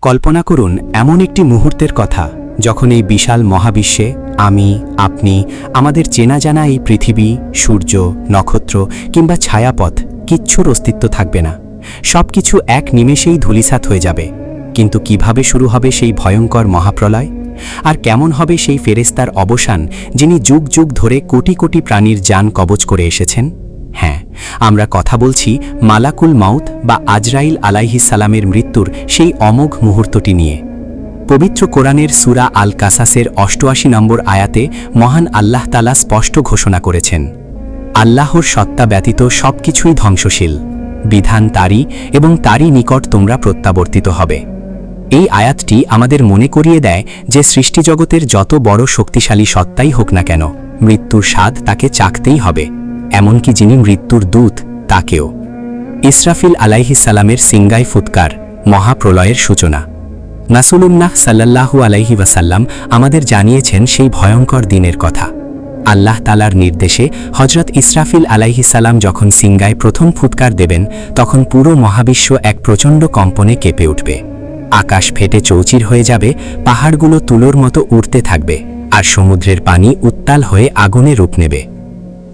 কল্পনা করুন এমন একটি মুহূর্তের কথা যখন এই বিশাল মহাবিশ্বে আমি, আপনি, আমাদের চেনা জানা এই পৃথিবী, সূর্য, নক্ষত্র কিংবা ছায়াপথ কিচ্ছুর অস্তিত্ব থাকবে না। সবকিছু এক নিমেষেই ধূলিসাৎ হয়ে যাবে। কিন্তু কিভাবে শুরু হবে সেই ভয়ঙ্কর মহাপ্রলয়? আর কেমন হবে সেই ফেরেশতার অবসান যিনি যুগ যুগ ধরে কোটি কোটি প্রাণীর জান কবজ করে এসেছেন? হ্যাঁ, আমরা কথা বলছি মালাকুল মাউত বা আজরাইল আলাইহিস সালামের মৃত্যুর সেই অমোঘ মুহূর্তটি নিয়ে। পবিত্র কোরআনের সূরা আল কাসাসের ৮৮ নম্বর আয়াতে মহান আল্লাহ তাআলা স্পষ্ট ঘোষণা করেছেন, আল্লাহর সত্তা ব্যতীত সবকিছুই ধ্বংসশীল, বিধান তারই এবং তারই নিকট তোমরা প্রত্যাবর্তিত হবে। এই আয়াতটি আমাদের মনে করিয়ে দেয় যে সৃষ্টিজগতের যত বড় শক্তিশালী সত্তাই হোক না কেন, মৃত্যুর স্বাদ তাকে চাখতেই হবে, এমনকি যিনি মৃত্যুর দূত তাকেও। ইসরাফিল আলাইহিস সালামের সিঙ্গাই ফুৎকার মহাপ্রলয়ের সূচনা। রাসূলুল্লাহ সাল্লাল্লাহু আলাইহি ওয়াসাল্লাম আমাদের জানিয়েছেন সেই ভয়ঙ্কর দিনের কথা। আল্লাহ তাআলার নির্দেশে হযরত ইসরাফিল আলাইহিস সালাম যখন সিঙ্গায় প্রথম ফুৎকার দেবেন, তখন পুরো মহাবিশ্ব এক প্রচণ্ড কম্পনে কেঁপে উঠবে। আকাশ ফেটে চৌচির হয়ে যাবে, পাহাড়গুলো তুলোর মতো উড়তে থাকবে, আর সমুদ্রের পানি উত্তাল হয়ে আগুনে রূপ নেবে।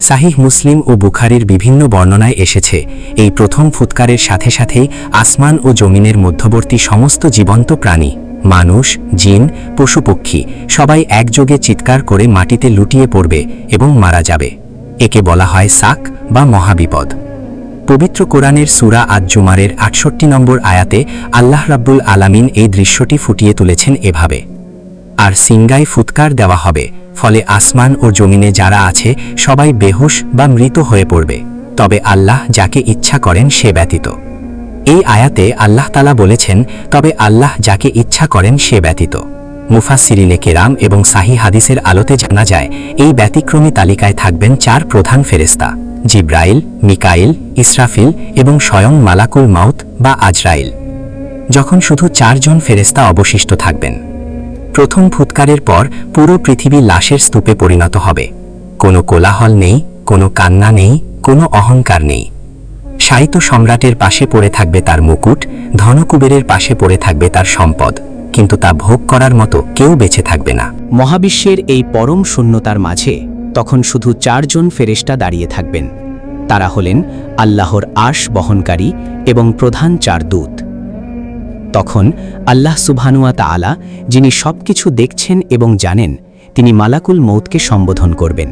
সাহিহ মুসলিম ও বুখারীর বিভিন্ন বর্ণনায় এসেছে, এই প্রথম ফুৎকারের সাথে সাথেই আসমান ও জমিনের মধ্যবর্তী সমস্ত জীবন্ত প্রাণী, মানুষ, জিন, পশুপক্ষী সবাই একযোগে চিৎকার করে মাটিতে লুটিয়ে পড়বে এবং মারা যাবে। একে বলা হয় সাক বা মহাবিপদ। পবিত্র কোরআনের সূরা আজ-জুমারের ৬৮ নম্বর আয়াতে আল্লাহ রাব্বুল আলামিন এই দৃশ্যটি ফুটিয়ে তুলেছেন এভাবে, আর সিঙ্গায় ফুৎকার দেওয়া হবে, ফলে আসমান ও জমিনে যারা আছে সবাই বেহুশ বা মৃত হয়ে পড়বে, তবে আল্লাহ যাকে ইচ্ছা করেন সে ব্যতীত। এই আয়াতে আল্লাহ তাআলা বলেছেন, তবে আল্লাহ যাকে ইচ্ছা করেন সে ব্যতীত। মুফাসসিরিনে কেরাম এবং সাহিহ হাদিসের আলোতে জানা যায়, এই ব্যতিক্রমী তালিকায় থাকবেন ৪ প্রধান ফেরেশতা, জিব্রাইল, মিকাইল, ইসরাফিল এবং স্বয়ং মালাকুল মাউত বা আজরাইল। যখন শুধু ৪ জন ফেরেশতা অবশিষ্ট থাকবেন, প্রথম ফুৎকারের পর পুরো পৃথিবী লাশের স্তূপে পরিণত হবে। কোনো কোলাহল নেই, কোনো কান্না নেই, কোনো অহংকার নেই। শায়িত সম্রাটের পাশে পড়ে থাকবে তার মুকুট, ধনকুবেরের পাশে পড়ে থাকবে তার সম্পদ, কিন্তু তা ভোগ করার মতো কেউ বেঁচে থাকবে না। মহাবিশ্বের এই পরম শূন্যতার মাঝে তখন শুধু ৪ জন ফেরেশতা দাঁড়িয়ে থাকবেন। তারা হলেন আল্লাহর আরশ বহনকারী এবং প্রধান ৪ দূত। তখন আল্লাহ সুবহানাহু ওয়া তাআলা, যিনি সবকিছু দেখছেন এবং জানেন, তিনি মালাকুল মউতকে সম্বোধন করবেন।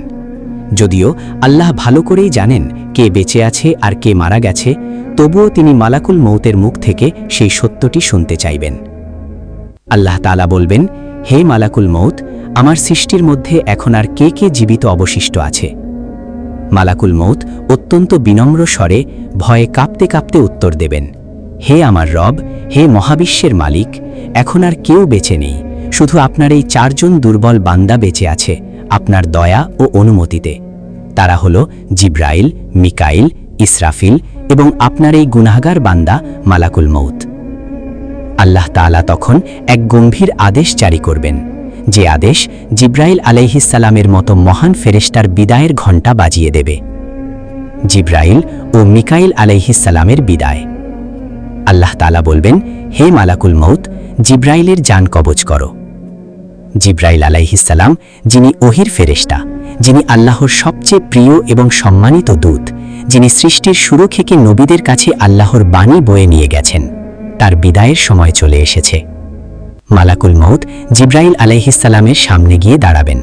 যদিও আল্লাহ ভালো করেই জানেন কে বেঁচে আছে আর কে মারা গেছে, তবুও তিনি মালাকুল মউতের মুখ থেকে সেই সত্যটি শুনতে চাইবেন। আল্লাহ তাআলা বলবেন, হে মালাকুল মউত, আমার সৃষ্টির মধ্যে এখন আর কে কে জীবিত অবশিষ্ট আছে? মালাকুল মউত অত্যন্ত বিনম্র স্বরে ভয়ে কাঁপতে কাঁপতে উত্তর দেবেন, হে আমার রব, হে মহাবিশ্বের মালিক, এখন আর কেউ বেঁচে নেই, শুধু আপনার এই ৪ জন দুর্বল বান্দা বেঁচে আছে আপনার দয়া ও অনুমতিতে। তারা হলো জিব্রাইল, মিকাইল, ইসরাফিল এবং আপনার এই গুনাহগার বান্দা মালাকুল মউত। আল্লাহ তাআলা তখন এক গম্ভীর আদেশ জারি করবেন, যে আদেশ জিব্রাইল আলাইহিস সালামের মতো মহান ফেরেশতার বিদায়ের ঘণ্টা বাজিয়ে দেবে। জিব্রাইল ও মিকাইল আলাইহিস সালামের বিদায়। আল্লাহ তাআলা বলবেন, হে মালাকুল মউত, জিব্রাইলের জান কবজ করো। জিব্রাইল আলাইহিস সালাম, যিনি ওহির ফেরেশতা, যিনি আল্লাহর সবচেয়ে প্রিয় এবং সম্মানিত দূত, যিনি সৃষ্টির শুরু থেকে নবীদের কাছে আল্লাহর বাণী বয়ে নিয়ে গেছেন, তার বিদায়ের সময় চলে এসেছে। মালাকুল মউত জিব্রাইল আলাইহিস সালামের সামনে গিয়ে দাঁড়াবেন।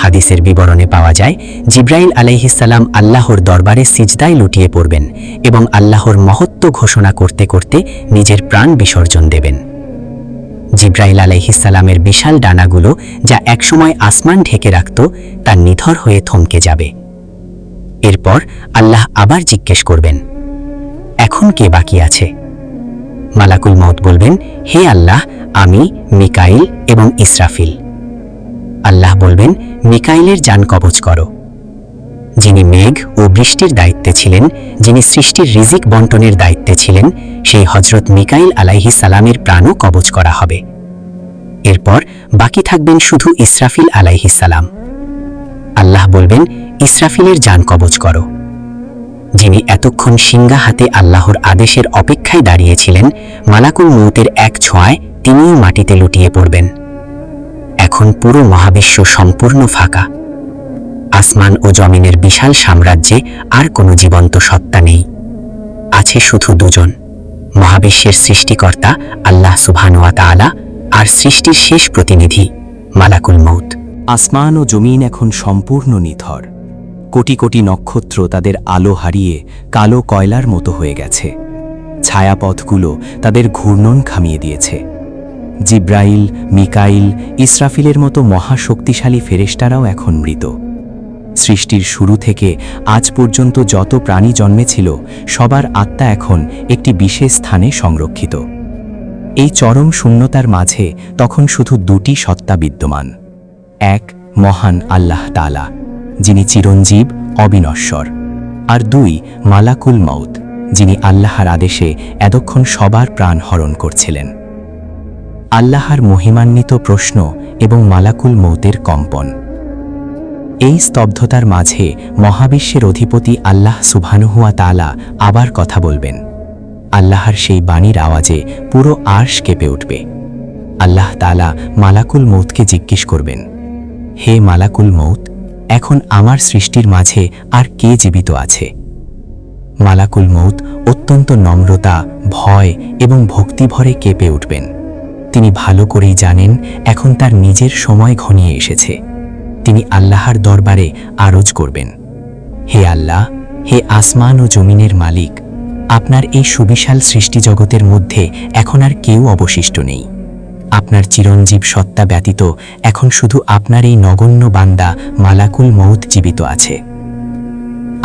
হাদিসের বিবরণে পাওয়া যায়, জিব্রাইল আলাইহিস সালাম আল্লাহর দরবারে সিজদায় লুটিয়ে পড়বেন এবং আল্লাহর মহত্ব ঘোষণা করতে করতে নিজের প্রাণ বিসর্জন দেবেন। জিব্রাইল আলাইহিস সালামের বিশাল ডানাগুলো, যা একসময় আসমান ঢেকে রাখত, তা নিথর হয়ে থমকে যাবে। এরপর আল্লাহ আবার জিজ্ঞেস করবেন, এখন কে বাকি আছে? মালাকুল মউত বলবেন, হে আল্লাহ, আমি, মিকাইল এবং ইসরাফিল। আল্লাহ বলবেন, মিকাইলের জান কবজ করো। যিনি মেঘ ও বৃষ্টির দায়িত্বে ছিলেন, যিনি সৃষ্টির রিজিক বন্টনের দায়িত্বে ছিলেন, সেই হযরত মিকাইল আলাইহিস সালামের প্রাণও কবজ করা হবে। এরপর বাকি থাকবেন শুধু ইসরাফিল আলাইহিস সালাম। আল্লাহ বলবেন, ইসরাফিলের জান কবজ করো। যিনি এতক্ষণ সিংহা হাতে আল্লাহর আদেশের অপেক্ষায় দাঁড়িয়েছিলেন, মালাকুল মউতের এক ছোঁয়ায় তিনিই মাটিতে লুটিয়ে পড়বেন। এখন পুরো মহাবিশ্ব সম্পূর্ণ ফাঁকা। আসমান ও জমিনের বিশাল সাম্রাজ্যে আর কোনো জীবন্ত সত্তা নেই। আছে শুধু দুজন, মহাবিশ্বের সৃষ্টিকর্তা আল্লাহ সুবহানাহু ওয়া তাআলা আর সৃষ্টির শেষ প্রতিনিধি মালাকুল মউত। আসমান ও জমিন এখন সম্পূর্ণ নিথর। কোটি কোটি নক্ষত্র তাদের আলো হারিয়ে কালো কয়লার মতো হয়ে গেছে। ছায়াপথগুলো তাদের ঘূর্ণন থামিয়ে দিয়েছে। জিব্রাইল, মিকাইল, ইসরাফিলের মতো মহাশক্তিশালী ফেরেশতারাও এখন মৃত। সৃষ্টির শুরু থেকে আজ পর্যন্ত যত প্রাণী জন্মেছিল, সবার আত্মা এখন একটি বিশেষ স্থানে সংরক্ষিত। এই চরম শূন্যতার মাঝে তখন শুধু দুটি সত্তা বিদ্যমান। এক, মহান আল্লাহ তাআলা, যিনি চিরঞ্জীব, অবিনশ্বর। আর দুই, মালাকুল মউত, যিনি আল্লাহর আদেশে এতক্ষণ সবার প্রাণ হরণ করছিলেন। আল্লাহর মহিমান্বিত প্রশ্ন এবং মালাকুল মউতের কম্পন। এই স্তব্ধতার মাঝে মহাবিশ্বের অধিপতি আল্লাহ সুবহানাহু ওয়া তাআলা আবার কথা বলবেন। আল্লাহর সেই বাণীর আওয়াজে পুরো আরশ কেঁপে উঠবে। আল্লাহ তাআলা মালাকুল মউতকে জিজ্ঞেস করবেন, হে মালাকুল মউত, এখন আমার সৃষ্টির মাঝে আর কে জীবিত আছে? মালাকুল মউত অত্যন্ত নম্রতা, ভয় এবং ভক্তিভরে কেঁপে উঠবেন। তিনি ভালো করেই জানেন এখন তার নিজের সময় ঘনিয়ে এসেছে। তিনি আল্লাহর দরবারে আরজ করবেন, হে আল্লাহ, হে আসমান ও জমিনের মালিক, আপনার এই সুবিশাল সৃষ্টিজগতের মধ্যে এখন আর কেউ অবশিষ্ট নেই। আপনার চিরঞ্জীব সত্তা ব্যতীত এখন শুধু আপনার এই নগণ্য বান্দা মালাকুল মউত জীবিত আছে।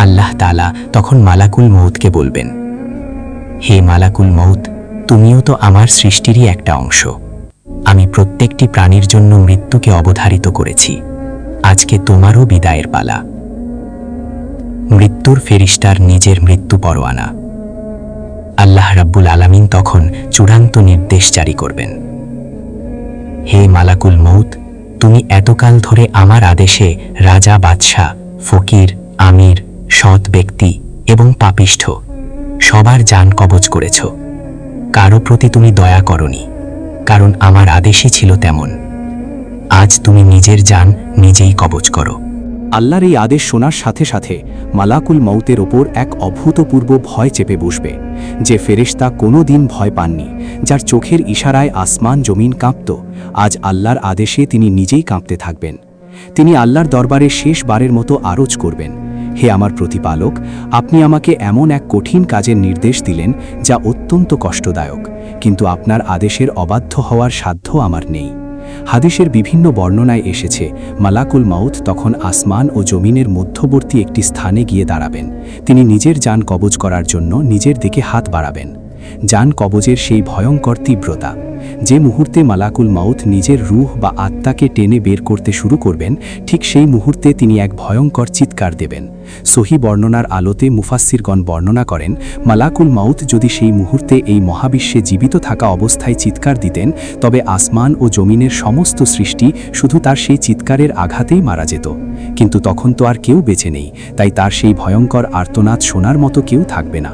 আল্লাহ তাআলা তখন মালাকুল মউতকে বলবেন, হে মালাকুল মউত, তুমিও তো আমার সৃষ্টিরই একটা অংশ। আমি প্রত্যেকটি প্রাণীর জন্য মৃত্যুকে অবধারিত করেছি। আজকে তোমারও বিদায়ের পালা। মৃত্যুর ফেরিস্তার নিজের মৃত্যু পরোয়ানা। আল্লাহ রাব্বুল আলামিন তখন চূড়ান্ত নির্দেশ জারি করবেন, হে মালাকুল মউত, তুমি এতকাল ধরে আমার আদেশে রাজা, বাদশাহ, ফকির, আমির, সৎ ব্যক্তি এবং পাপিষ্ঠ সবার জান কবজ করেছ। কারো প্রতি তুমি দয়া করনি, কারণ আমার আদেশই ছিল তেমন। আজ তুমি নিজের জান নিজেই কবজ করো। আল্লাহর এই আদেশ শোনার সাথে সাথে মালাকুল মউতের ওপর এক অভূতপূর্ব ভয় চেপে বসবে, যে ফেরেশতা কোনো দিন ভয় পাননি, যার চোখের ইশারায় আসমান জমিন কাঁপত। আজ আল্লাহর আদেশে তিনি নিজেই কাঁপতে থাকবেন। তিনি আল্লাহর দরবারে শেষবারের মতো আরজ করবেন, হে আমার প্রতিপালক, আপনি আমাকে এমন এক কঠিন কাজের নির্দেশ দিলেন যা অত্যন্ত কষ্টদায়ক, কিন্তু আপনার আদেশের অবাধ্য হওয়ার সাধ্য আমার নেই। হাদিসের বিভিন্ন বর্ণনায় এসেছে, মালাকুল মউত তখন আসমান ও জমিনের মধ্যবর্তী একটি স্থানে গিয়ে দাঁড়াবেন। তিনি নিজের জান কবজ করার জন্য নিজের দিকে হাত বাড়াবেন। জান কবজের সেই ভয়ঙ্কর তীব্রতা, যে মুহূর্তে মালাকুল মউত নিজের রূহ বা আত্মাকে টেনে বের করতে শুরু করবেন, ঠিক সেই মুহূর্তে তিনি এক ভয়ঙ্কর চিৎকার দেবেন। সহি বর্ণনার আলোতে মুফাসসিরগণ বর্ণনা করেন, মালাকুল মউত যদি সেই মুহূর্তে এই মহাবিশ্বে জীবিত থাকা অবস্থায় চিৎকার দিতেন, তবে আসমান ও জমিনের সমস্ত সৃষ্টি শুধু তার সেই চিৎকারের আঘাতেই মারা যেত। কিন্তু তখন তো আর কেউ বেঁচে নেই, তাই তার সেই ভয়ঙ্কর আর্তনাদ শোনার মতো কেউ থাকবে না।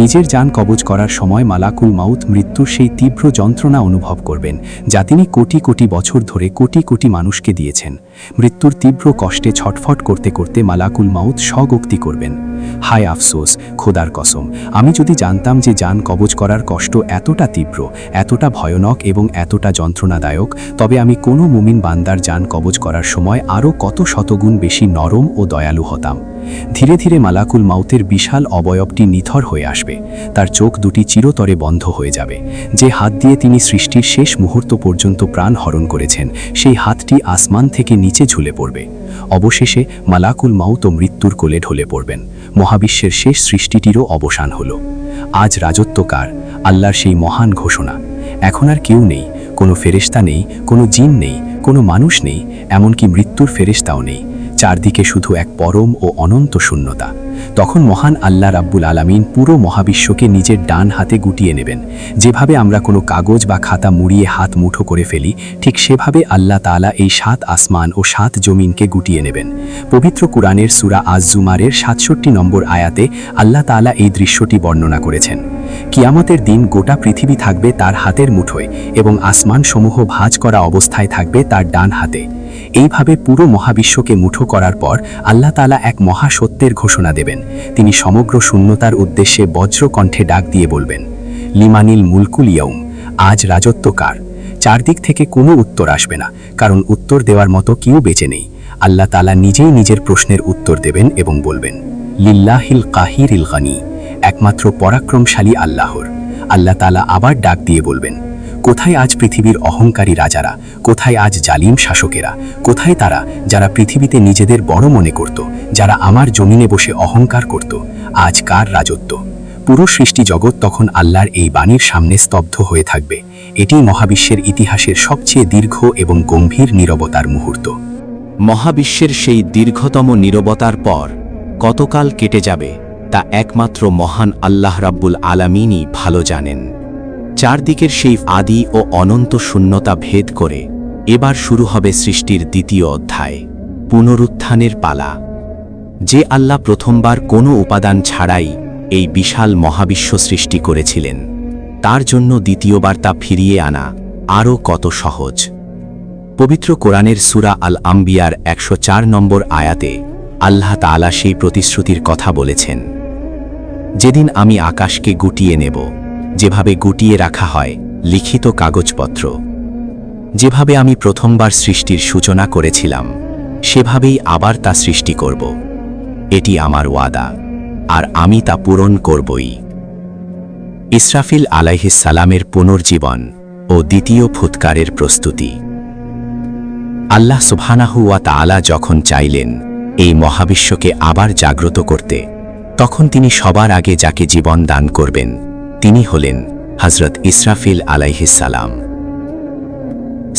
নিজের জান কবজ করার সময় মালাকুল মউত মৃত্যুর সেই তীব্র যন্ত্রণা অনুভব করবেন, যা তিনি কোটি কোটি বছর ধরে কোটি কোটি মানুষকে দিয়েছেন। মৃত্যুর তীব্র কষ্টে ছটফট করতে করতে মালাকুল মউত স্বগোক্তি করবেন, হায় আফসোস, খোদার কসম, আমি যদি জানতাম যে জান কবজ করার কষ্ট এতটা তীব্র, এতটা ভয়ানক এবং এতটা যন্ত্রণাদায়ক, তবে আমি কোনো মুমিন বান্দার জান কবজ করার সময় আরও কত শতগুণ বেশি নরম ও দয়ালু হতাম। ধীরে ধীরে মালাকুল মউতের বিশাল অবয়বটি নিথর হয়ে আসবে। তার চোখ দুটি চিরতরে বন্ধ হয়ে যাবে। যে হাত দিয়ে তিনি সৃষ্টির শেষ মুহূর্ত পর্যন্ত প্রাণ হরণ করেছেন, সেই হাতটি আসমান থেকে নিচে ঝুলে পড়বে। অবশেষে মালাকুল মউত ও মৃত্যুর কোলে ঢলে পড়বেন। মহাবিশ্বের শেষ সৃষ্টিটিরও অবসান হল। আজ রাজত্ব কার? আল্লাহর সেই মহান ঘোষণা। এখন আর কেউ নেই, কোনো ফেরেশতা নেই, কোনো জিন নেই, কোনো মানুষ নেই, এমনকি মৃত্যুর ফেরেশতাও নেই। চারদিকে শুধু এক পরম ও অনন্ত শূন্যতা। তখন মহান আল্লাহ রাব্বুল আলামিন পুরো মহাবিশ্বকে নিজের ডান হাতে গুটিয়ে নেবেন। যেভাবে আমরা কোনো কাগজ বা খাতা মুড়িয়ে হাত মুঠো করে ফেলি, ঠিক সেভাবে আল্লাহ তাআলা এই 7 আসমান ও 7 জমিনকে গুটিয়ে নেবেন। পবিত্র কুরআনের সূরা আজ-জুমারের 67 নম্বর আয়াতে আল্লাহ তাআলা এই দৃশ্যটি বর্ণনা করেছেন। কিয়ামতের দিন গোটা পৃথিবী থাকবে তার হাতের মুঠোয় এবং আসমানসমূহ ভাঁজ করা অবস্থায় থাকবে তার ডান হাতে। এইভাবে পুরো মহাবিশ্বকে মুঠো করার পর আল্লাহ তাআলা এক মহাসত্যের ঘোষণা দেবেন। তিনি সমগ্র শূন্যতার উদ্দেশ্যে বজ্রকণ্ঠে ডাক দিয়ে বলবেন, লিমানিল মুলকুল ইয়াউম, আজ রাজত্ব কার? চারদিক থেকে কোনো উত্তর আসবে না, কারণ উত্তর দেওয়ার মতো কেউ বেঁচে নেই। আল্লাহ তাআলা নিজেই নিজের প্রশ্নের উত্তর দেবেন এবং বলবেন, লিল্লাহিল কাহিরিল গানি, একমাত্র পরাক্রমশালী আল্লাহর। আল্লাহ তাআলা আবার ডাক দিয়ে বলবেন, কোথায় আজ পৃথিবীর অহংকারী রাজারা? কোথায় আজ জালিম শাসকেরা? কোথায় তারা যারা পৃথিবীতে নিজেদের বড় মনে করত, যারা আমার জমিনে বসে অহংকার করত? আজ কার রাজত্ব? পুরো সৃষ্টি জগৎ তখন আল্লাহর এই বাণীর সামনে স্তব্ধ হয়ে থাকবে। এটি মহাবিশ্বের ইতিহাসের সবচেয়ে দীর্ঘ এবং গম্ভীর নীরবতার মুহূর্ত। মহাবিশ্বের সেই দীর্ঘতম নীরবতার পর কতকাল কেটে যাবে তা একমাত্র মহান আল্লাহ রাব্বুল আলামিনই ভালো জানেন। চারদিকের সেই আদি ও অনন্ত শূন্যতা ভেদ করে এবার শুরু হবে সৃষ্টির দ্বিতীয় অধ্যায়, পুনরুত্থানের পালা। যে আল্লাহ প্রথমবার কোনো উপাদান ছাড়াই এই বিশাল মহাবিশ্ব সৃষ্টি করেছিলেন, তার জন্য দ্বিতীয়বার তা ফিরিয়ে আনা আরও কত সহজ। পবিত্র কোরআনের সূরা আল আম্বিয়ার 104 নম্বর আয়াতে আল্লাহ তাআলা সেই প্রতিশ্রুতির কথা বলেছেন, যেদিন আমি আকাশকে গুটিয়ে নেব, যেভাবে গুটিয়ে রাখা হয় লিখিত কাগজপত্র। যেভাবে আমি প্রথমবার সৃষ্টির সূচনা করেছিলাম, সেভাবেই আবার তা সৃষ্টি করব। এটি আমার ওয়াদা, আর আমি তা পূরণ করবই। ইসরাফিল আলাইহিস সালামের পুনর্জীবন ও দ্বিতীয় ফুৎকারের প্রস্তুতি। আল্লাহ সুবহানাহু ওয়া তাআলা যখন চাইলেন এই মহাবিশ্বকে আবার জাগ্রত করতে, তখন তিনি সবার আগে যাকে জীবন দান করবেন তিনি হলেন হযরত ইসরাফিল আলাইহিস সালাম।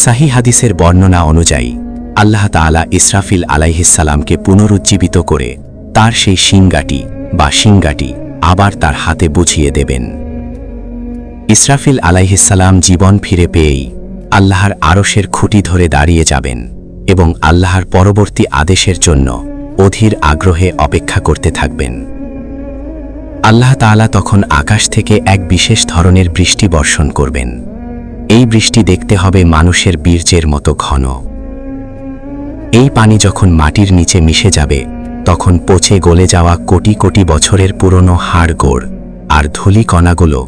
সাহিহ হাদিসের বর্ণনা অনুযায়ী আল্লাহ তাআলা ইসরাফিল আলাইহিস সালামকে পুনরুজ্জীবিত করে তার সেই শিঙ্গাটি আবার তার হাতে বুঝিয়ে দেবেন। ইসরাফিল আলাইহিস সালাম জীবন ফিরে পেয়েই আল্লাহর আরশের খুঁটি ধরে দাঁড়িয়ে যাবেন এবং আল্লাহর পরবর্তী আদেশের জন্য অধীর আগ্রহে অপেক্ষা করতে থাকবেন। আল্লাহ তাআলা তখন আকাশ থেকে এক বিশেষ ধরনের বৃষ্টি বর্ষণ করবেন। এই বৃষ্টি দেখতে হবে মানুষের বীর্যের মতো ঘন। এই পানি যখন মাটির নিচে মিশে যাবে, তখন পচে গলে যাওয়া কোটি কোটি বছরের পুরনো হাড়গোড় আর ধূলি কণাগুলো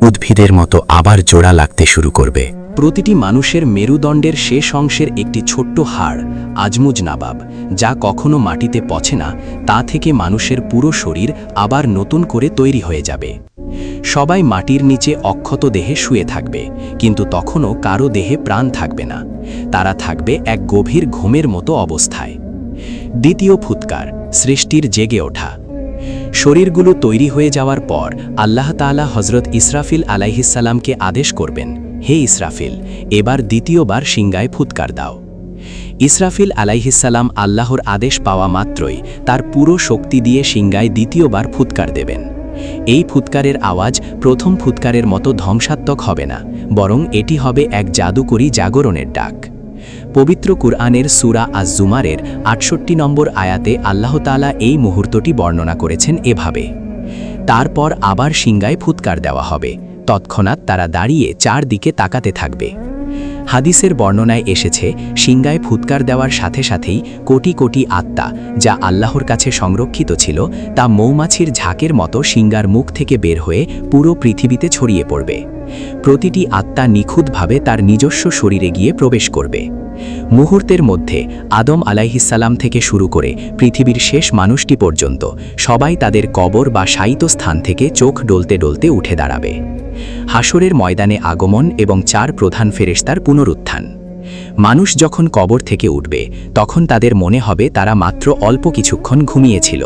উদ্ভিদের মতো আবার জোড়া লাগতে শুরু করবে। প্রতিটি মানুষের মেরুদণ্ডের শেষ অংশের একটি ছোট্ট হাড়, আজমুজ নাবাব, যা কখনো মাটিতে পচে না, তা থেকে মানুষের পুরো শরীর আবার নতুন করে তৈরি হয়ে যাবে। সবাই মাটির নিচে অক্ষত দেহে শুয়ে থাকবে, কিন্তু তখনও কারো দেহে প্রাণ থাকবে না। তারা থাকবে এক গভীর ঘুমের মতো অবস্থায়। দ্বিতীয় ফুৎকার, সৃষ্টির জেগে ওঠা। শরীরগুলো তৈরি হয়ে যাওয়ার পর আল্লাহ তাআলা হযরত ইসরাফিল আলাইহিস সালামকে আদেশ করবেন, হে ইসরাফিল, এবার দ্বিতীয়বার শিঙ্গায় ফুৎকার দাও। ইসরাফিল আলাইহিস সালাম আল্লাহর আদেশ পাওয়া মাত্রই তার পুরো শক্তি দিয়ে শিঙ্গায় দ্বিতীয়বার ফুৎকার দেবেন। এই ফুৎকারের আওয়াজ প্রথম ফুৎকারের মতো ধ্বংসাত্মক হবে না, বরং এটি হবে এক জাদুকরী জাগরণের ডাক। পবিত্র কুরআনের সূরা আজ-জুমারের 68 নম্বর আয়াতে আল্লাহ তাআলা এই মুহূর্তটি বর্ণনা করেছেন এভাবে, তারপর আবার শিঙ্গায় ফুৎকার দেওয়া হবে, তৎক্ষণাৎ তারা দাঁড়িয়ে চারদিকে তাকাতে থাকবে। হাদিসের বর্ণনায় এসেছে, শিঙ্গায় ফুৎকার দেওয়ার সাথে সাথেই কোটি কোটি আত্মা যা আল্লাহর কাছে সংরক্ষিত ছিল, তা মৌমাছির ঝাঁকের মতো শিঙ্গার মুখ থেকে বের হয়ে পুরো পৃথিবীতে ছড়িয়ে পড়বে। প্রতিটি আত্মা নিখুঁতভাবে তার নিজস্ব শরীরে গিয়ে প্রবেশ করবে। মুহূর্তের মধ্যে আদম আলাইহিসসালাম থেকে শুরু করে পৃথিবীর শেষ মানুষটি পর্যন্ত সবাই তাদের কবর বা শায়িত স্থান থেকে চোখ ডলতে ডলতে উঠে দাঁড়াবে। হাসরের ময়দানে আগমন এবং 4 প্রধান ফেরেশতার পুনরুত্থান। মানুষ যখন কবর থেকে উঠবে, তখন তাদের মনে হবে তারা মাত্র অল্প কিছুক্ষণ ঘুমিয়েছিল।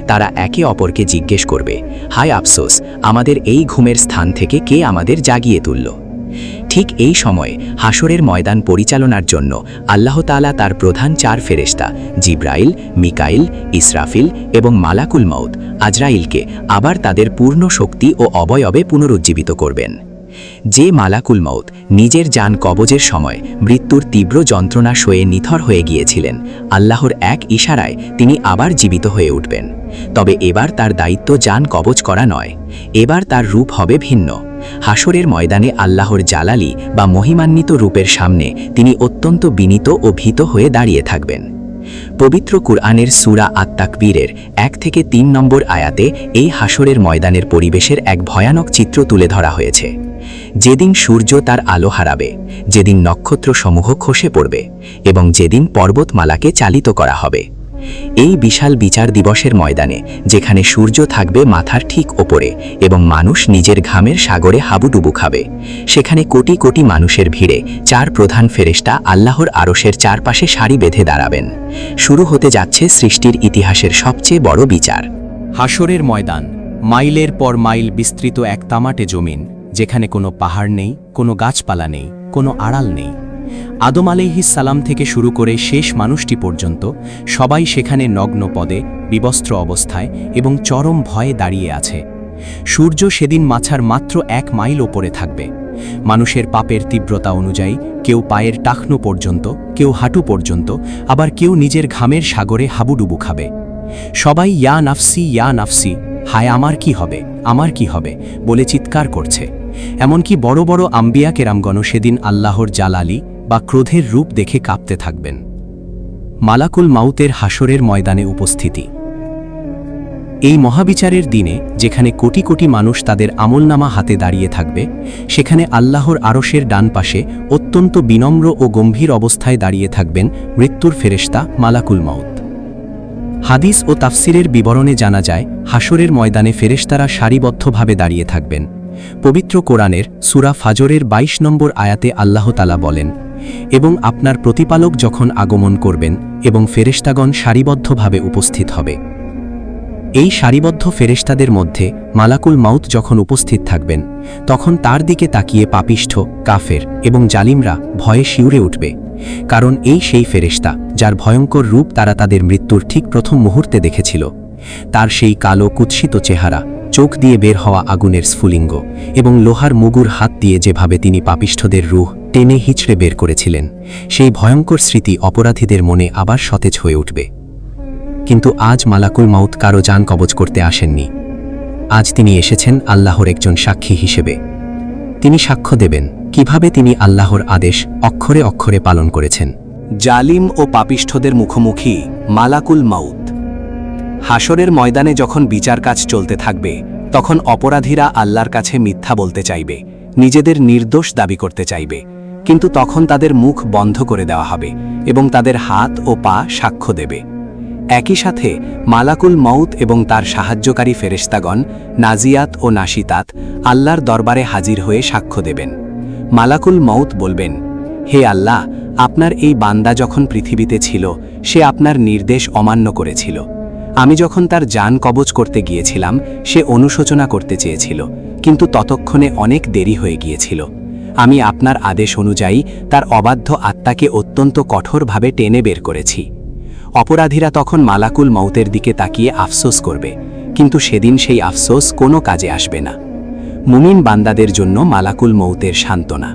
তারা একে অপরকে জিজ্ঞেস করবে, হায় আফসোস, আমাদের এই ঘুমের স্থান থেকে কে আমাদের জাগিয়ে তুলল। ঠিক এই সময়ে হাসরের ময়দান পরিচালনার জন্য আল্লাহ তাআলা তার প্রধান 4 ফেরেশতা জিব্রাইল, মিকাইল, ইসরাফিল এবং মালাকুল মউত আজরাইলকে আবার তাদের পূর্ণ শক্তি ও অবয়বে পুনরুজ্জীবিত করবেন। যে মালাকুল মউত নিজের জান কবজের সময় মৃত্যুর তীব্র যন্ত্রণা সয়ে নিথর হয়ে গিয়েছিলেন, আল্লাহর এক ইশারায় তিনি আবার জীবিত হয়ে উঠবেন। তবে এবার তার দায়িত্ব জান কবজ করা নয়, এবার তার রূপ হবে ভিন্ন। হাসরের ময়দানে আল্লাহর জালালি বা মহিমান্বিত রূপের সামনে তিনি অত্যন্ত বিনীত ও ভীত হয়ে দাঁড়িয়ে থাকবেন। পবিত্র কুরআনের সূরা আত-তাকবীরের 1 থেকে 3 নম্বর আয়াতে এই হাসরের ময়দানের পরিবেশের এক ভয়ানক চিত্র তুলে ধরা হয়েছে। যেদিন সূর্য তার আলো হারাবে, যেদিন নক্ষত্রসমূহ খসে পড়বে এবং যেদিন পর্বতমালাকে চালিত করা হবে। এই বিশাল বিচার দিবসের ময়দানে যেখানে সূর্য থাকবে মাথার ঠিক ওপরে এবং মানুষ নিজের ঘামের সাগরে হাবুডুবু খাবে, সেখানে কোটি কোটি মানুষের ভিড়ে 4 প্রধান ফেরেশতা আল্লাহর আরশের চারপাশে সারি বেঁধে দাঁড়াবেন। শুরু হতে যাচ্ছে সৃষ্টির ইতিহাসের সবচেয়ে বড় বিচার। হাসরের ময়দান মাইলের পর মাইল বিস্তৃত এক তামাটে জমিন, যেখানে কোনো পাহাড় নেই, কোনো গাছপালা নেই, কোনো আড়াল নেই। আদম আলাইহিস সালাম থেকে শুরু করে শেষ মানুষটি পর্যন্ত সবাই সেখানে নগ্ন পদে, বিবস্ত্র অবস্থায় এবং চরম ভয়ে দাঁড়িয়ে আছে। সূর্য সেদিন মাথার মাত্র 1 মাইল ওপরে থাকবে। মানুষের পাপের তীব্রতা অনুযায়ী কেউ পায়ের টাকনো পর্যন্ত, কেউ হাঁটু পর্যন্ত, আবার কেউ নিজের ঘামের সাগরে হাবুডুবু খাবে। সবাই ইয়া নাফসি ইয়া নাফসি, হায় আমার কি হবে, আমার কি হবে বলে চিৎকার করছে। এমনকি বড় বড় আম্বিয়া কেরামগণও সেদিন আল্লাহর জালালি বা ক্রোধের রূপ দেখে কাঁপতে থাকবেন। মালাকুল মাউতের হাসরের ময়দানে উপস্থিতি। এই মহাবিচারের দিনে যেখানে কোটি কোটি মানুষ তাদের আমলনামা হাতে দাঁড়িয়ে থাকবে, সেখানে আল্লাহর আরশের ডান পাশে অত্যন্ত বিনম্র ও গম্ভীর অবস্থায় দাঁড়িয়ে থাকবেন মৃত্যুর ফেরেশতা মালাকুল মাউত। হাদিস ও তাফসিরের বিবরণে জানা যায়, হাসরের ময়দানে ফেরেশতারা সারিবদ্ধভাবে দাঁড়িয়ে থাকবেন। পবিত্র কোরআনের সূরা ফাজরের 22 নম্বর আয়াতে আল্লাহ তাআলা বলেন, এবং আপনার প্রতিপালক যখন আগমন করবেন এবং ফেরেশতাগণ সারিবদ্ধভাবে উপস্থিত হবে। এই সারিবদ্ধ ফেরেশতাদের মধ্যে মালাকুল মাউত যখন উপস্থিত থাকবেন, তখন তার দিকে তাকিয়ে পাপিষ্ঠ, কাফের এবং জালিমরা ভয়ে শিউরে উঠবে। কারণ এই সেই ফেরেশতা যার ভয়ঙ্কর রূপ তারা তাদের মৃত্যুর ঠিক প্রথম মুহূর্তে দেখেছিল। তার সেই কালো কুৎসিত চেহারা, চোখ দিয়ে বের হওয়া আগুনের স্ফুলিঙ্গ এবং লোহার মুগুর হাত দিয়ে যেভাবে তিনি পাপিষ্ঠদের রূহ টেনে হিচড়ে বের করেছিলেন, সেই ভয়ঙ্কর স্মৃতি অপরাধীদের মনে আবার সতেজ হয়ে উঠবে। কিন্তু আজ মালাকুল মাউত কারো জান কবজ করতে আসেননি। আজ তিনি এসেছেন আল্লাহর একজন সাক্ষী হিসেবে। তিনি সাক্ষ্য দেবেন কিভাবে তিনি আল্লাহর আদেশ অক্ষরে অক্ষরে পালন করেছেন। জালিম ও পাপিষ্ঠদের মুখোমুখি মালাকুল মাউত। হাসরের ময়দানে যখন বিচার কাজ চলতে থাকবে, তখন অপরাধীরা আল্লাহর কাছে মিথ্যা বলতে চাইবে, নিজেদের নির্দোষ দাবি করতে চাইবে। কিন্তু তখন তাদের মুখ বন্ধ করে দেওয়া হবে এবং তাদের হাত ও পা সাক্ষ্য দেবে। একই সাথে মালাকুল মাউত এবং তার সাহায্যকারী ফেরেশতাগণ নাজিয়াত ও নাশিতাত আল্লাহর দরবারে হাজির হয়ে সাক্ষ্য দেবেন। মালাকুল মাউত বলবেন, হে আল্লাহ, আপনার এই বান্দা যখন পৃথিবীতে ছিল, সে আপনার নির্দেশ অমান্য করেছিল। আমি যখন তার জান কবজ করতে গিয়েছিলাম, সে অনুশোচনা করতে চেয়েছিল, কিন্তু ততক্ষণে অনেক দেরি হয়ে গিয়েছিল। আমি আপনার আদেশ অনুযায়ী তার অবাধ্য আত্মাকে অত্যন্ত কঠোরভাবে টেনে বের করেছি। অপরাধীরা তখন মালাকুল মাউতের দিকে তাকিয়ে আফসোস করবে, কিন্তু সেদিন সেই আফসোস কোনো কাজে আসবে না। মুমিন বান্দাদের জন্য মালাকুল মাউতের সান্ত্বনা।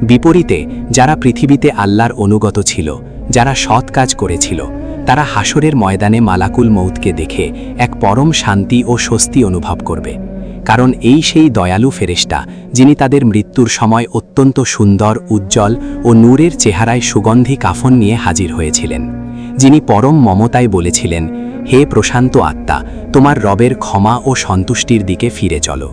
বিপরীতে যারা পৃথিবীতে আল্লাহর অনুগত ছিল, যারা সৎ কাজ করেছিল, তারা হাসরের ময়দানে মালাকুল মাউতকে দেখে এক পরম শান্তি ও স্বস্তি অনুভব করবে। কারণ এই সেই দয়ালু ফেরেশতা যিনি তাদের মৃত্যুর সময় অত্যন্ত সুন্দর, উজ্জ্বল ও নূরের চেহারায় সুগন্ধি কাফন নিয়ে হাজির হয়েছিলেন, যিনি পরম মমতায় বলেছিলেন, হে প্রশান্ত আত্মা, তোমার রবের ক্ষমা ও সন্তুষ্টির দিকে ফিরে চলো।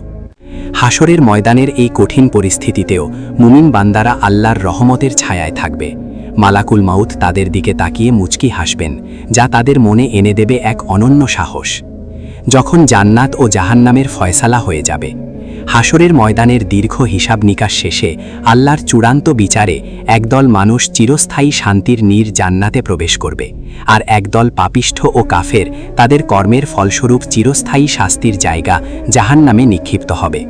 হাসরের ময়দানের এই কঠিন পরিস্থিতিতেও মুমিন বান্দারা আল্লাহর রহমতের ছায়ায় থাকবে। মালাকুল মাউত তাদের দিকে তাকিয়ে মুচকি হাসবেন, যা তাদের মনে এনে দেবে এক অনন্য সাহস। যখন জান্নাত ও জাহান্নামের ফয়সালা হয়ে যাবে, হাসরের ময়দানের দীর্ঘ হিসাব নিকাশ শেষে আল্লাহর চূড়ান্ত বিচারে একদল মানুষ চিরস্থায়ী শান্তির নীর জান্নাতে প্রবেশ করবে, আর একদল পাপিষ্ঠ ও কাফের তাদের কর্মের ফলস্বরূপ চিরস্থায়ী শাস্তির জায়গা জাহান্নামে নিক্ষিপ্ত হবে।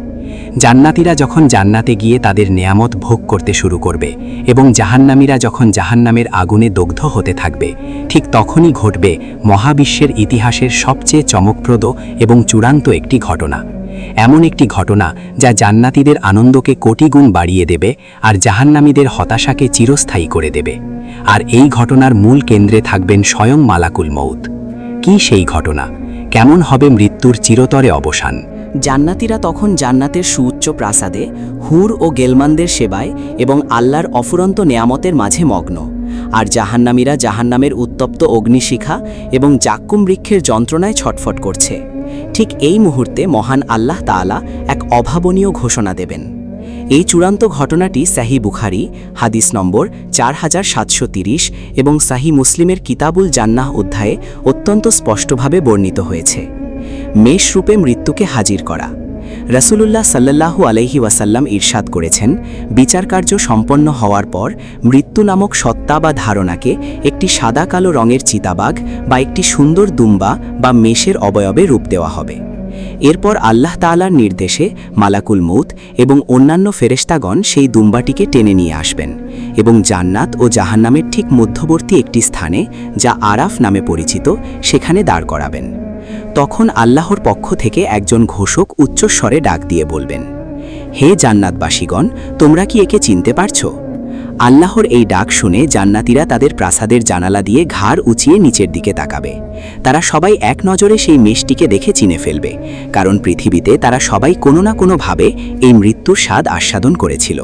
জান্নাতীরা যখন জান্নাতে গিয়ে তাদের নেয়ামত ভোগ করতে শুরু করবে এবং জাহান্নামীরা যখন জাহান্নামের আগুনে দগ্ধ হতে থাকবে, ঠিক তখনই ঘটবে মহাবিশ্বের ইতিহাসের সবচেয়ে চমকপ্রদ এবং চূড়ান্ত একটি ঘটনা। এমন একটি ঘটনা যা জান্নাতীদের আনন্দকে কোটি গুণ বাড়িয়ে দেবে আর জাহান্নামীদের হতাশাকে চিরস্থায়ী করে দেবে। আর এই ঘটনার মূল কেন্দ্রে থাকবেন স্বয়ং মালাকুল মউত। কি সেই ঘটনা? কেমন হবে মৃত্যুর চিরতরে অবসান? জান্নাতীরা তখন জান্নাতের সুউচ্চ প্রাসাদে হুর ও গেলমানদের সেবায় এবং আল্লাহর অফুরন্ত নেয়ামতের মাঝে মগ্ন, আর জাহান্নামীরা জাহান্নামের উত্তপ্ত অগ্নিশিখা এবং জাক্কুম বৃক্ষের যন্ত্রণায় ছটফট করছে। ঠিক এই মুহূর্তে মহান আল্লাহ তাআলা এক অভাবনীয় ঘোষণা দেবেন। এই চূড়ান্ত ঘটনাটি সাহি বুখারী হাদিস নম্বর 4730 এবং সাহি মুসলিমের কিতাবুল জান্নাহ অধ্যায়ে অত্যন্ত স্পষ্টভাবে বর্ণিত হয়েছে। মেষ রূপে মৃত্যুকে হাজির করা। রাসূলুল্লাহ সাল্লাল্লাহু আলাইহি ওয়াসাল্লাম ইরশাদ করেছেন, বিচারকার্য সম্পন্ন হওয়ার পর মৃত্যু নামক সত্তা বা ধারণাকে একটি সাদা কালো রঙের চিতাবাঘ বা একটি সুন্দর দুম্বা বা মেষের অবয়বে রূপ দেওয়া হবে। এরপর আল্লাহ তাআলার নির্দেশে মালাকুল মউত এবং অন্যান্য ফেরেশতাগণ সেই দুম্বাটিকে টেনে নিয়ে আসবেন এবং জান্নাত ও জাহান্নামের ঠিক মধ্যবর্তী একটি স্থানে, যা আরাফ নামে পরিচিত, সেখানে দাঁড় করাবেন। তখন আল্লাহর পক্ষ থেকে একজন ঘোষক উচ্চস্বরে ডাক দিয়ে বলবেন, হে জান্নাতবাসীগণ, তোমরা কি একে চিনতে পারছো? আল্লাহর এই ডাক শুনে জান্নাতীরা তাদের প্রাসাদের জানালা দিয়ে ঘাড় উঁচিয়ে নিচের দিকে তাকাবে। তারা সবাই এক নজরে সেই মেষটিকে দেখে চিনে ফেলবে, কারণ পৃথিবীতে তারা সবাই কোনো না কোনোভাবে এই মৃত্যুর স্বাদ আস্বাদন করেছিল।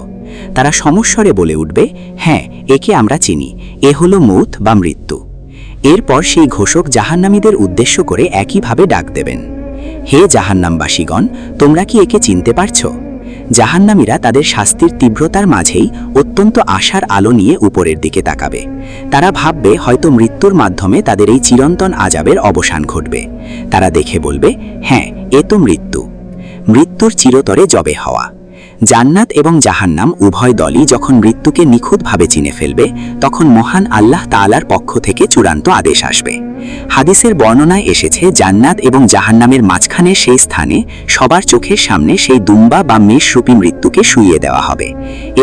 তারা সমস্বরে বলে উঠবে, হ্যাঁ, একে আমরা চিনি, এ হলো মউত বা মৃত্যু। এরপর সেই ঘোষক জাহান্নামীদের উদ্দেশ্য করে একইভাবে ডাক দেবেন, হে জাহান্নামবাসীগণ, তোমরা কি একে চিনতে পারছো? জাহান্নামীরা তাদের শাস্তির তীব্রতার মাঝেই অত্যন্ত আশার আলো নিয়ে উপরের দিকে তাকাবে। তারা ভাববে হয়তো মৃত্যুর মাধ্যমে তাদের এই চিরন্তন আযাবের অবসান ঘটবে। তারা দেখে বলবে, হ্যাঁ, এ তো মৃত্যু। মৃত্যুর চিরতরে জবে হওয়া। জান্নাত এবং জাহান্নাম উভয় দলই যখন মৃত্যুকে নিখুঁতভাবে চিনে ফেলবে, তখন মহান আল্লাহ তাআলার পক্ষ থেকে চূড়ান্ত আদেশ আসবে। হাদিসের বর্ণনায় এসেছে, জান্নাত এবং জাহান্নামের মাঝখানে সেই স্থানে সবার চোখের সামনে সেই দুম্বা বা মেষরূপী মৃত্যুকে শুইয়ে দেওয়া হবে।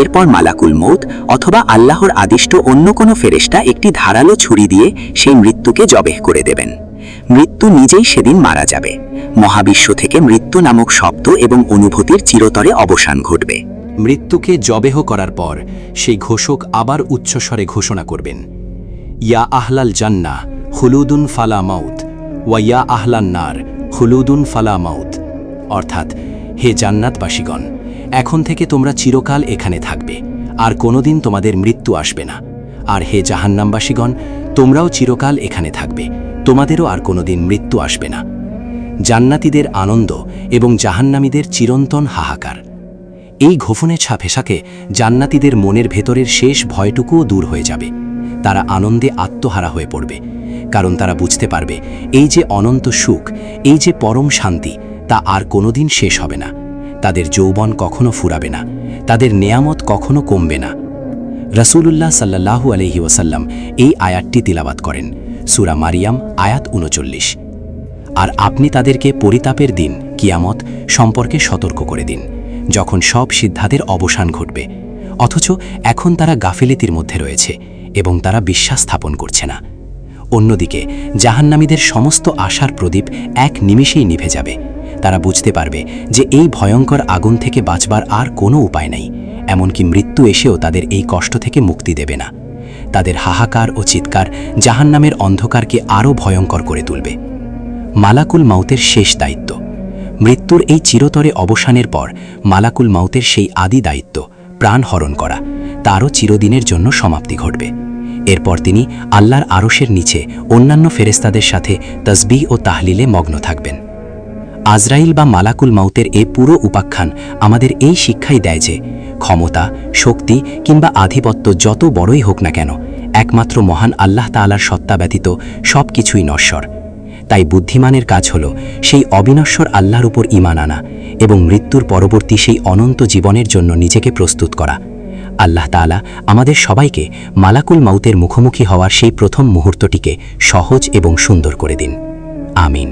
এরপর মালাকুল মউত অথবা আল্লাহর আদিষ্ট অন্য কোনো ফেরেশতা একটি ধারালো ছুরি দিয়ে সেই মৃত্যুকে জবেহ করে দেবেন। মৃত্যু নিজেই সেদিন মারা যাবে। মহাবিশ্ব থেকে মৃত্যু নামক শব্দ এবং অনুভূতির চিরতরে অবসান ঘটবে। মৃত্যুকে জবেহ করার পর সেই ঘোষক আবার উচ্চস্বরে ঘোষণা করবেন, ইয়া আহলাল জান্নাহ খুলুদুন ফালা মাউত ওয়া ইয়া আহলান নার খুলুদুন ফালা মাউত। অর্থাৎ, হে জান্নাতবাসীগণ, এখন থেকে তোমরা চিরকাল এখানে থাকবে, আর কোনোদিন তোমাদের মৃত্যু আসবে না। আর হে জাহান্নামবাসীগণ, তোমরাও চিরকাল এখানে থাকবে, তোমাদেরও আর কোনোদিন মৃত্যু আসবে না। জান্নাতীদের আনন্দ এবং জাহান্নামীদের চিরন্তন হাহাকার। এই ঘোফনে ছাপেশাকে জান্নাতীদের মনের ভেতরের শেষ ভয়টুকুও দূর হয়ে যাবে। তারা আনন্দে আত্মহারা হয়ে পড়বে, কারণ তারা বুঝতে পারবে এই যে অনন্ত সুখ, এই যে পরম শান্তি, তা আর কোনোদিন শেষ হবে না। তাদের যৌবন কখনো ফুরাবে না, তাদের নেয়ামত কখনো কমবে না। রাসূলুল্লাহ সাল্লাল্লাহু আলাইহি ওয়াসাল্লাম এই আয়াতটি তিলাওয়াত করেন, সূরা মারিয়াম আয়াত 39। আর আপনি তাদেরকে পরিতাপের দিন কিয়ামত সম্পর্কে সতর্ক করে দিন, যখন সব সিদ্ধাদের অবসান ঘটবে। অথচ এখন তারা গাফিলতির মধ্যে রয়েছে এবং তারা বিশ্বাস স্থাপন করছে না। অন্যদিকে জাহান্নামীদের সমস্ত আশার প্রদীপ এক নিমিষেই নিভে যাবে। তারা বুঝতে পারবে যে এই ভয়ঙ্কর আগুন থেকে বাঁচবার আর কোনো উপায় নাই, এমনকি মৃত্যু এসেও তাদের এই কষ্ট থেকে মুক্তি দেবে না। তাদের হাহাকার ও চিৎকার জাহান্নামের অন্ধকারকে আরও ভয়ঙ্কর করে তুলবে। মালাকুল মাউতের শেষ দায়িত্ব। মৃত্যুর এই চিরতরে অবসানের পর মালাকুল মাউতের সেই আদি দায়িত্ব, প্রাণ হরণ করা, তারও চিরদিনের জন্য সমাপ্তি ঘটবে। এরপর তিনি আল্লাহর আরশের নিচে অন্যান্য ফেরেশতাদের সাথে তাসবিহ ও তাহলিলে মগ্ন থাকবেন। আজরাইল বা মালাকুল মাউতের এ পুরো উপাখ্যান আমাদের এই শিক্ষাই দেয় যে ক্ষমতা, শক্তি কিংবা আধিপত্য যত বড়ই হোক না কেন, একমাত্র মহান আল্লাহ তাআলার সত্তা ব্যতীত সব কিছুই নশ্বর। তাই বুদ্ধিমানের কাজ হল সেই অবিনশ্বর আল্লাহর উপর ঈমান আনা এবং মৃত্যুর পরবর্তী সেই অনন্ত জীবনের জন্য নিজেকে প্রস্তুত করা। আল্লাহ তাআলা আমাদের সবাইকে মালাকুল মাউতের মুখোমুখি হওয়ার সেই প্রথম মুহূর্তটিকে সহজ এবং সুন্দর করে দিন। আমিন।